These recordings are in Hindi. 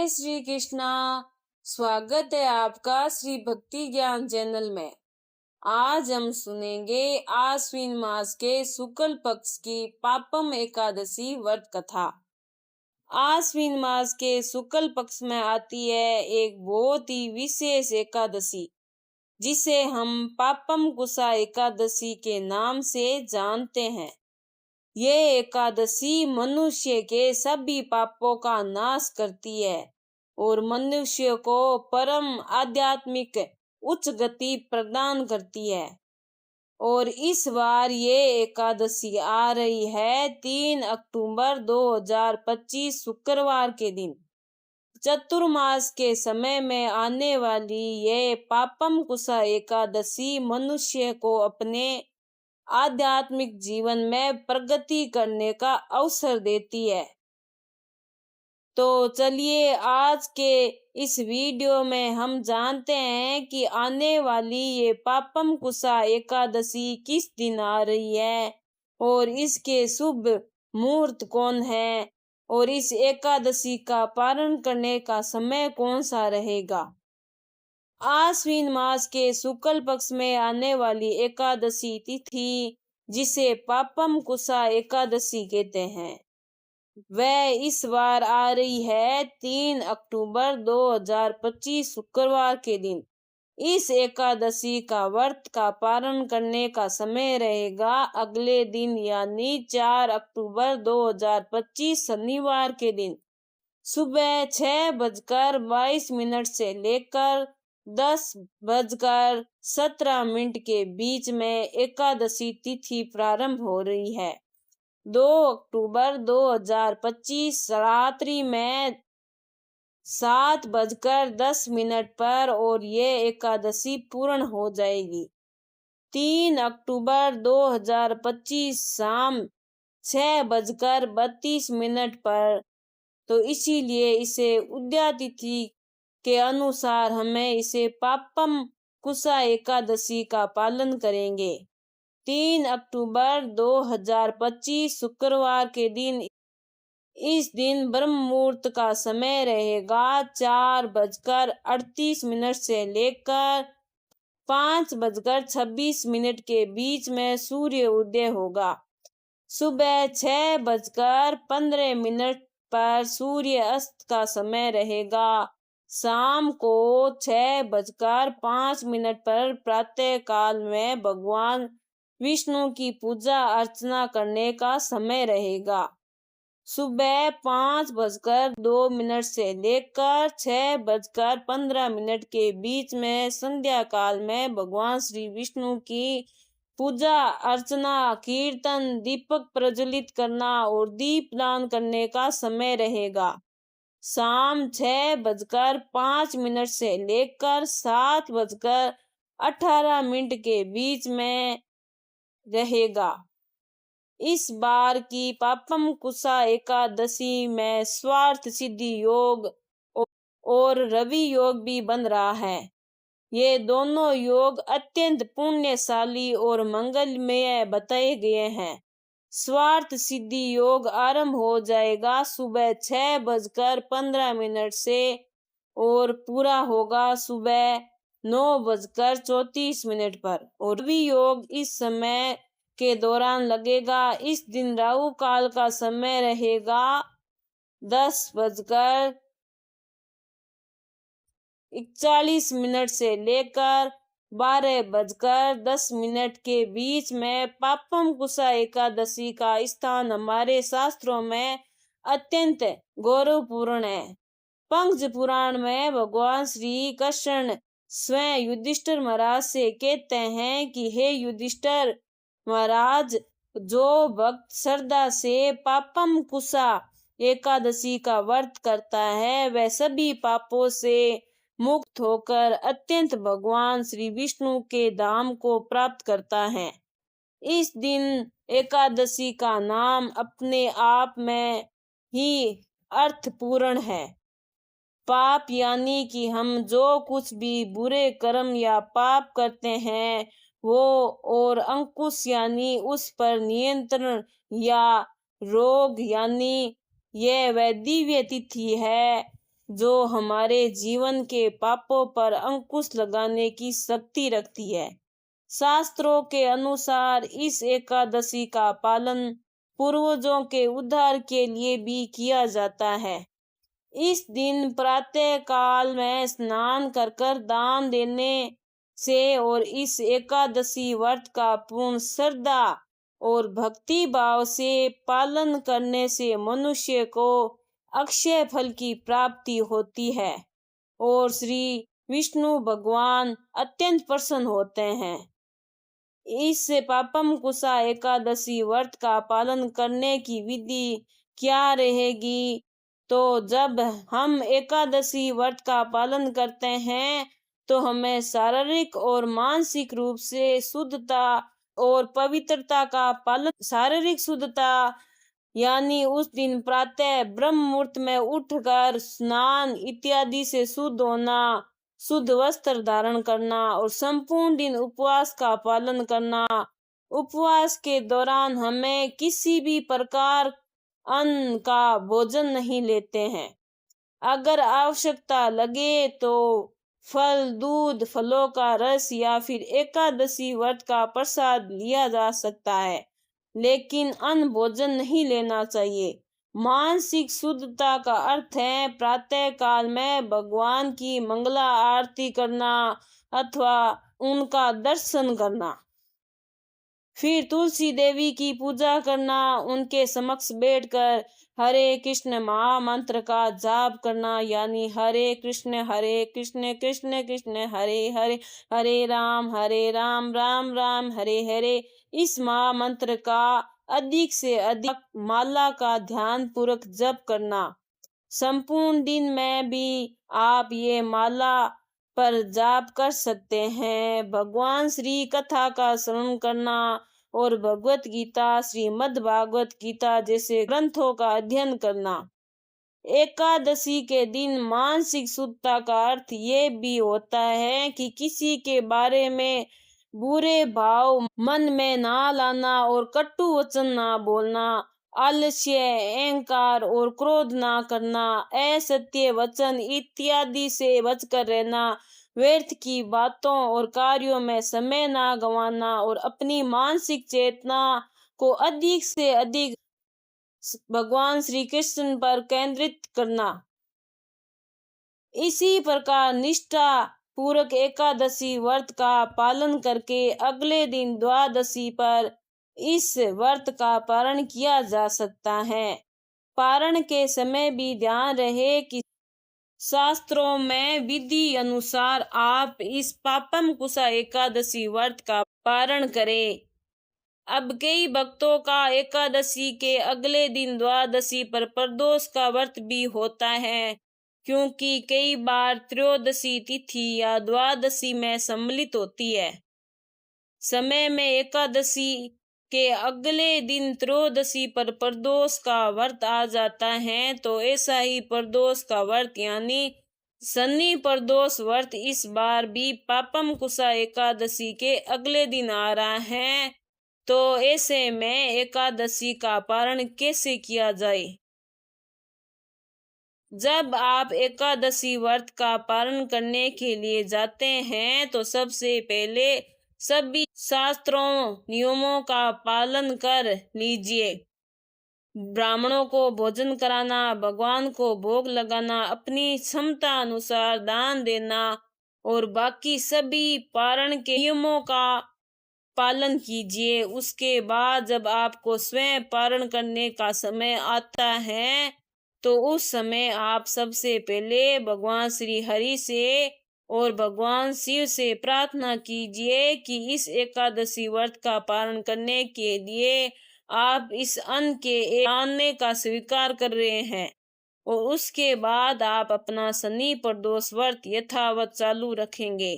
जय श्री कृष्णा। स्वागत है आपका श्री भक्ति ज्ञान चैनल में। आज हम सुनेंगे आश्विन मास के शुक्ल पक्ष की पापम एकादशी व्रत कथा। आश्विन मास के शुक्ल पक्ष में आती है एक बहुत ही विशेष एकादशी, जिसे हम पापम कुसा एकादशी के नाम से जानते हैं। ये एकादशी मनुष्य के सभी पापों का नाश करती है और मनुष्य को परम आध्यात्मिक उच्च गति प्रदान करती है। और इस बार ये एकादशी आ रही है 3 अक्टूबर 2025 शुक्रवार के दिन। चतुर्मास के समय में आने वाली ये पापम कुसा एकादशी मनुष्य को अपने आध्यात्मिक जीवन में प्रगति करने का अवसर देती है। तो चलिए आज के इस वीडियो में हम जानते हैं कि आने वाली ये पापम कुसा एकादशी किस दिन आ रही है और इसके शुभ मुहूर्त कौन है और इस एकादशी का पालन करने का समय कौन सा रहेगा। आश्विन मास के शुक्ल पक्ष में आने वाली एकादशी तिथि, जिसे पापम कुसा एकादशी कहते हैं, वह इस बार आ रही है 3 अक्टूबर 2025 शुक्रवार के दिन। इस एकादशी का व्रत का पालन करने का समय रहेगा अगले दिन यानी 4 अक्टूबर 2025 शनिवार के दिन सुबह 6:22 से लेकर 10:17 के बीच में एकादशी तिथि प्रारंभ हो रही है। 2 अक्टूबर 2025 रात्रि में 7:10 पर और ये एकादशी पूर्ण हो जाएगी 3 अक्टूबर 2025 शाम 6:32 पर। तो इसीलिए इसे उदया तिथि के अनुसार हमें इसे पापम कुसा एकादशी का पालन करेंगे। 3 अक्टूबर 2025 शुक्रवार के दिन इस दिन ब्रह्म मुहूर्त का समय रहेगा 4:38 से लेकर 5:26 के बीच में सूर्य उदय होगा। सुबह 6:15 पर सूर्य अस्त का समय रहेगा। शाम को 6:05 पर प्रातः काल में भगवान विष्णु की पूजा अर्चना करने का समय रहेगा। सुबह 5:02 से लेकर 6:15 के बीच में संध्या काल में भगवान श्री विष्णु की पूजा अर्चना, कीर्तन, दीपक प्रज्वलित करना और दीपदान करने का समय रहेगा। शाम 6:05 से लेकर 7:18 के बीच में रहेगा। इस बार की पापम कुसा एकादशी में स्वार्थ सिद्धि योग और रवि योग भी बन रहा है। ये दोनों योग अत्यंत पुण्यशाली और मंगलमय बताए गए हैं। स्वार्थ सिद्धि योग आरंभ हो जाएगा सुबह 6:15 से और पूरा होगा सुबह 9:34 पर और रवि योग इस समय के दौरान लगेगा। इस दिन राहु काल का समय रहेगा 10:41 से लेकर 12:10 के बीच में। पापम कुसा एकादशी का स्थान हमारे शास्त्रों में अत्यंत गौरवपूर्ण है। पंच पुराण में भगवान श्री कृष्ण स्वयं युधिष्ठिर महाराज से कहते हैं कि हे युधिष्ठिर महाराज, जो भक्त श्रद्धा से पापम कुसा एकादशी का व्रत करता है वह सभी पापों से मुक्त होकर अत्यंत भगवान श्री विष्णु के धाम को प्राप्त करता है। इस दिन एकादशी का नाम अपने आप में ही अर्थपूर्ण है। पाप यानी कि हम जो कुछ भी बुरे कर्म या पाप करते हैं वो, और अंकुश यानी उस पर नियंत्रण, या रोग यानी यह वह दिव्य तिथि है जो हमारे जीवन के पापों पर अंकुश लगाने की शक्ति रखती है। शास्त्रों के अनुसार इस एकादशी का पालन पूर्वजों के उद्धार के लिए भी किया जाता है। इस दिन प्रातः काल में स्नान कर दान देने से और इस एकादशी व्रत का पूर्ण श्रद्धा और भक्ति भाव से पालन करने से मनुष्य को अक्षय फल की प्राप्ति होती है और श्री विष्णु भगवान अत्यंत प्रसन्न होते हैं। इस पापम कुसा एकादशी व्रत का पालन करने की विधि क्या रहेगी? तो जब हम एकादशी व्रत का पालन करते हैं तो हमें शारीरिक और मानसिक रूप से शुद्धता और पवित्रता का पालन, शारीरिक शुद्धता यानी उस दिन प्रातः ब्रह्म मुहूर्त में उठकर स्नान इत्यादि से शुद्ध होना, शुद्ध वस्त्र धारण करना और संपूर्ण दिन उपवास का पालन करना। उपवास के दौरान हमें किसी भी प्रकार अन्न का भोजन नहीं लेते हैं। अगर आवश्यकता लगे तो फल, दूध, फलों का रस या फिर एकादशी व्रत का प्रसाद लिया जा सकता है, लेकिन अन्न भोजन नहीं लेना चाहिए। मानसिक शुद्धता का अर्थ है प्रातः काल में भगवान की मंगला आरती करना अथवा उनका दर्शन करना, फिर तुलसी देवी की पूजा करना, उनके समक्ष बैठकर हरे कृष्ण महामंत्र का जाप करना, यानी हरे कृष्ण कृष्ण कृष्ण हरे हरे, हरे राम राम राम हरे हरे, इस महामंत्र का अधिक से अधिक माला का ध्यान पूर्वक जप करना। संपूर्ण दिन में भी आप ये माला पर जाप कर सकते हैं। भगवान श्री कथा का श्रवण करना और भगवत गीता, श्रीमद् भागवत गीता जैसे ग्रंथों का अध्ययन करना। एकादशी के दिन मानसिक शुद्धता का अर्थ ये भी होता है कि किसी के बारे में बुरे भाव मन में ना लाना और कटु वचन ना बोलना, आलस्य, अहंकार और क्रोध ना करना, असत्य वचन इत्यादि से बचकर रहना, व्यर्थ की बातों और कार्यों में समय ना गंवाना और अपनी मानसिक चेतना को अधिक से अधिक भगवान श्री कृष्ण पर केंद्रित करना। इसी प्रकार निष्ठा पूर्वक एकादशी व्रत का पालन करके अगले दिन द्वादशी पर इस व्रत का पारण किया जा सकता है। पारण के समय भी ध्यान रहे कि शास्त्रों में विधि अनुसार आप इस पापम कुसा एकादशी व्रत का पारण करें। अब कई भक्तों का एकादशी के अगले दिन द्वादशी पर प्रदोष का व्रत भी होता है, क्योंकि कई बार त्रयोदशी तिथि या द्वादशी में सम्मिलित होती है। समय में एकादशी के अगले दिन त्रयोदशी पर प्रदोष का व्रत आ जाता है, तो ऐसा ही प्रदोष का व्रत यानी शनि प्रदोष व्रत इस बार भी पापम कुसा एकादशी के अगले दिन आ रहा है। तो ऐसे में एकादशी का पारण कैसे किया जाए? जब आप एकादशी व्रत का पारण करने के लिए जाते हैं तो सबसे पहले सभी शास्त्रों नियमों का पालन कर लीजिए। ब्राह्मणों को भोजन कराना, भगवान को भोग लगाना, अपनी क्षमता अनुसार दान देना और बाकी सभी पारण के नियमों का पालन कीजिए। उसके बाद जब आपको स्वयं पारण करने का समय आता है तो उस समय आप सबसे पहले भगवान श्री हरि से और भगवान शिव से प्रार्थना कीजिए कि इस एकादशी व्रत का पालन करने के लिए आप इस अन्न के आने का स्वीकार कर रहे हैं, और उसके बाद आप अपना शनि प्रदोष व्रत यथावत चालू रखेंगे।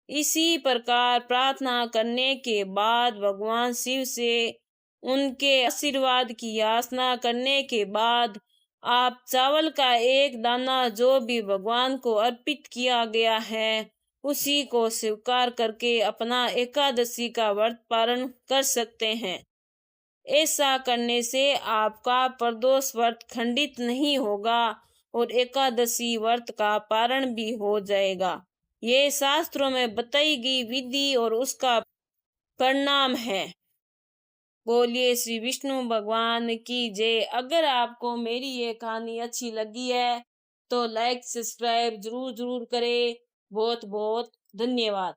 इसी प्रकार प्रार्थना करने के बाद भगवान शिव से उनके आशीर्वाद की याचना करने के बाद आप चावल का एक दाना जो भी भगवान को अर्पित किया गया है उसी को स्वीकार करके अपना एकादशी का व्रत पारण कर सकते हैं। ऐसा करने से आपका प्रदोष व्रत खंडित नहीं होगा और एकादशी व्रत का पारण भी हो जाएगा। ये शास्त्रों में बताई गई विधि और उसका परिणाम है। बोलिए श्री विष्णु भगवान की जय। अगर आपको मेरी ये कहानी अच्छी लगी है तो लाइक सब्सक्राइब जरूर जरूर करें। बहुत बहुत धन्यवाद।